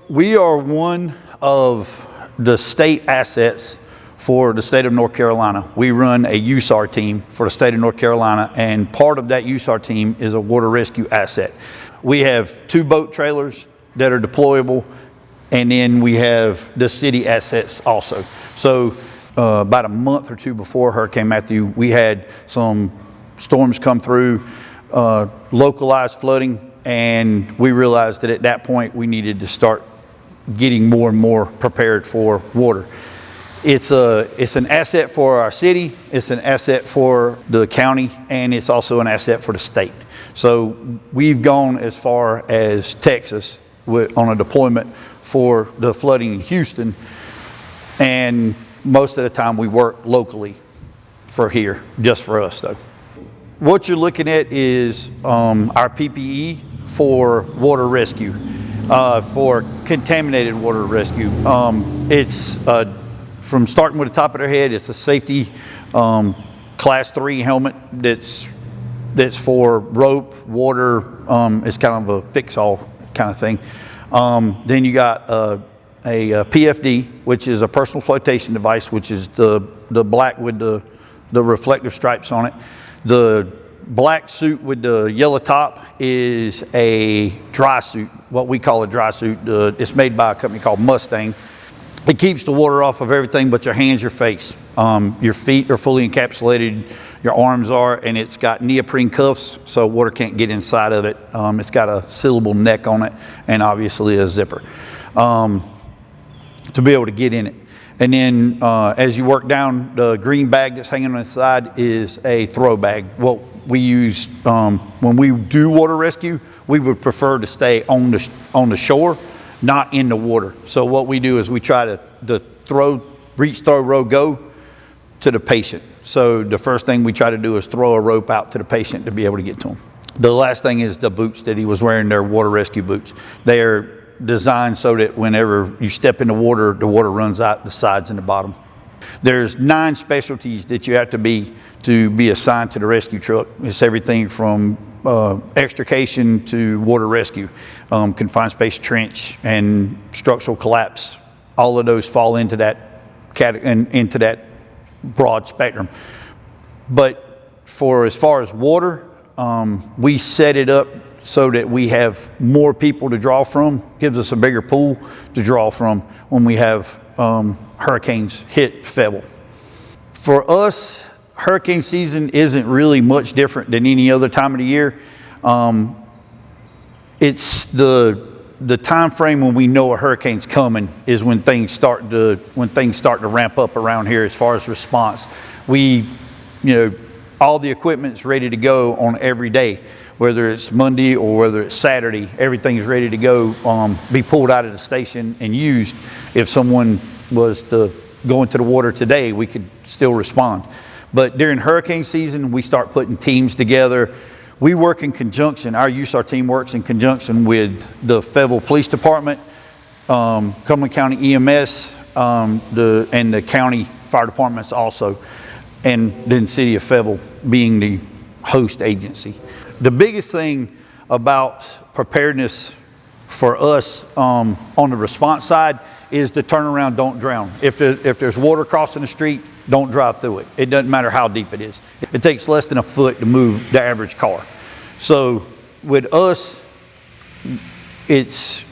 we are one of the state assets for the state of North Carolina. We run a USAR team for the state of North Carolina, and part of that USAR team is a water rescue asset. We have 2 boat trailers that are deployable, and then we have the city assets also. So about a month or 2 before Hurricane Matthew, we had some storms come through, localized flooding, and we realized that at that point we needed to start getting more and more prepared for water. It's an asset for our city, it's an asset for the county, and it's also an asset for the state. So we've gone as far as Texas on a deployment for the flooding in Houston, and most of the time we work locally for here, just for us though. What you're looking at is our PPE for water rescue, for contaminated water rescue. It's from starting with the top of their head, it's a safety class 3 helmet that's for rope, water. It's kind of a fix-all kind of thing. Then you got a PFD, which is a personal flotation device, which is the black with the reflective stripes on it. The black suit with the yellow top is a dry suit, what we call a dry suit. It's made by a company called Mustang. It keeps the water off of everything but your hands, your face. Your feet are fully encapsulated, your arms are, and it's got neoprene cuffs so water can't get inside of it. It's got a sealable neck on it and obviously a zipper to be able to get in it. And then as you work down, the green bag that's hanging on the side is a throw bag. What we use when we do water rescue, we would prefer to stay on the shore, not in the water. So what we do is we try to reach, throw, row, go to the patient. So the first thing we try to do is throw a rope out to the patient to be able to get to him. The last thing is the boots that he was wearing, their water rescue boots. They are designed so that whenever you step in the water runs out the sides and the bottom. There's 9 specialties that you have to be assigned to the rescue truck. It's everything from extrication to water rescue, confined space trench and structural collapse. All of those fall into that into that broad spectrum. But as far as water, we set it up so that we have more people to draw from, gives us a bigger pool to draw from when we have hurricanes hit Fayetteville. For us, hurricane season isn't really much different than any other time of the year. It's the time frame when we know a hurricane's coming is when things start to ramp up around here as far as response. All the equipment's ready to go on every day, whether it's Monday or whether it's Saturday. Everything's ready to go, be pulled out of the station and used. If someone was to go into the water today, we could still respond. But during hurricane season, we start putting teams together. We work in conjunction. Our USAR team works in conjunction with the Fayetteville Police Department, Cumberland County EMS, and the county fire departments also, and then City of Fayetteville being the host agency. The biggest thing about preparedness for us on the response side is the turn around, don't drown. If there's water crossing the street, don't drive through it. It doesn't matter how deep it is. It takes less than a foot to move the average car. So with us, it's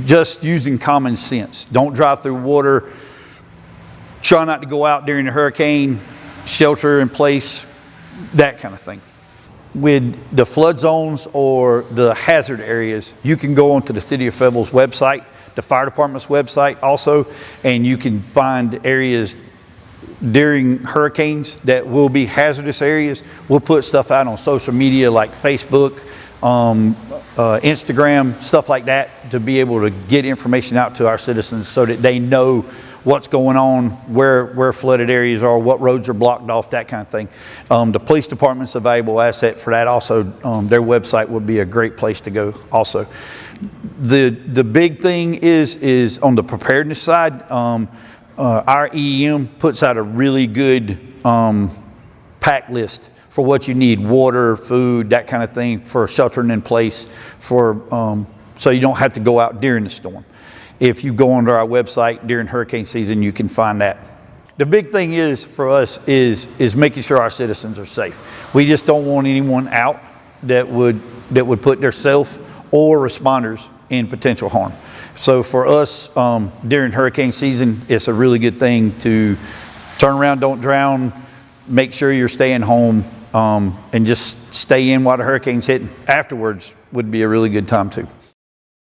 just using common sense. Don't drive through water. Try not to go out during the hurricane. Shelter in place, that kind of thing. With the flood zones or the hazard areas, you can go onto the City of Fayetteville's website, the fire department's website also, and you can find areas during hurricanes that will be hazardous areas. We'll put stuff out on social media like Facebook, Instagram, stuff like that, to be able to get information out to our citizens so that they know what's going on, where flooded areas are, what roads are blocked off, that kind of thing. The police department's a valuable asset for that also. Their website would be a great place to go also. The big thing is on the preparedness side, our EEM puts out a really good pack list for what you need: water, food, that kind of thing, for sheltering in place, for so you don't have to go out during the storm. If you go onto our website during hurricane season, you can find that. The big thing is for us is making sure our citizens are safe. We just don't want anyone out that would put themselves or responders in potential harm. So for us, during hurricane season, it's a really good thing to turn around, don't drown, make sure you're staying home, and just stay in while the hurricane's hitting. Afterwards would be a really good time too.